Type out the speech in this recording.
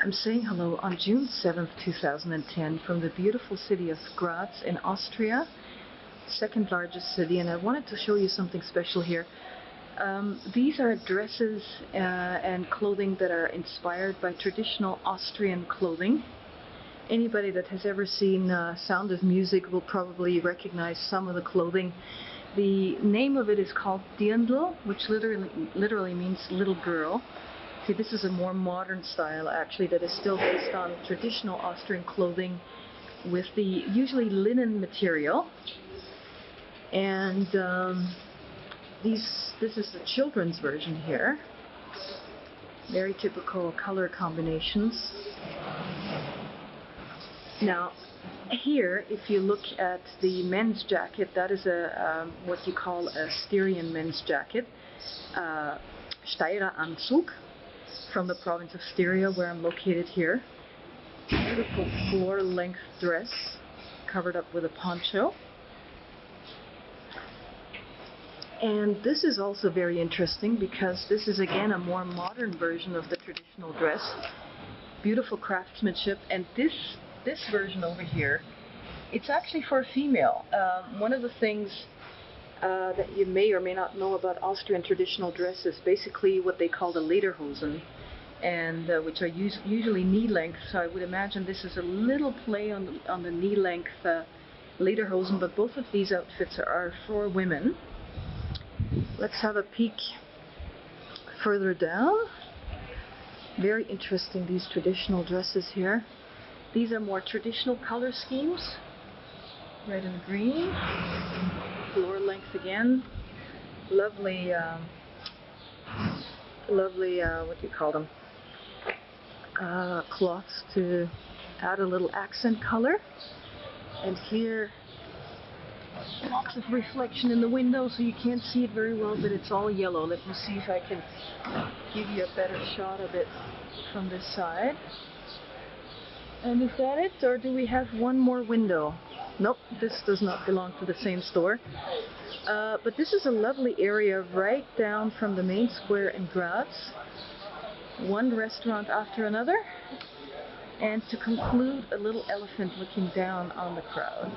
I'm saying hello on June 7th, 2010 from the beautiful city of Graz in Austria, second largest city, and I wanted to show you something special here. These are dresses and clothing that are inspired by traditional Austrian clothing. Anybody that has ever seen Sound of Music will probably recognize some of the clothing. The name of it is called Dirndl, which literally means little girl. See, this is a more modern style actually that is still based on traditional Austrian clothing with the usually linen material. And this is the children's version here. Very typical color combinations. Now, here, if you look at the men's jacket, that is a what you call a Styrian men's jacket, Styria Anzug, from the province of Styria, where I'm located here. Beautiful floor-length dress, covered up with a poncho. And this is also very interesting because this is again a more modern version of the traditional dress. Beautiful craftsmanship, and this version over here, it's actually for a female. One of the things that you may or may not know about Austrian traditional dress is basically what they call the Lederhosen, and which are usually knee-length. So I would imagine this is a little play on the knee-length Lederhosen, but both of these outfits are for women. Let's have a peek further down. Very interesting, these traditional dresses here. These are more traditional color schemes. Red and green. Floor length again. Lovely, what do you call them? Cloths to add a little accent color. And here, lots of reflection in the window, so you can't see it very well, but it's all yellow. Let me see if I can give you a better shot of it from this side. And is that it, or do we have one more window? Nope, this does not belong to the same store. But this is a lovely area right down from the main square in Graz. One restaurant after another. And to conclude, a little elephant looking down on the crowd.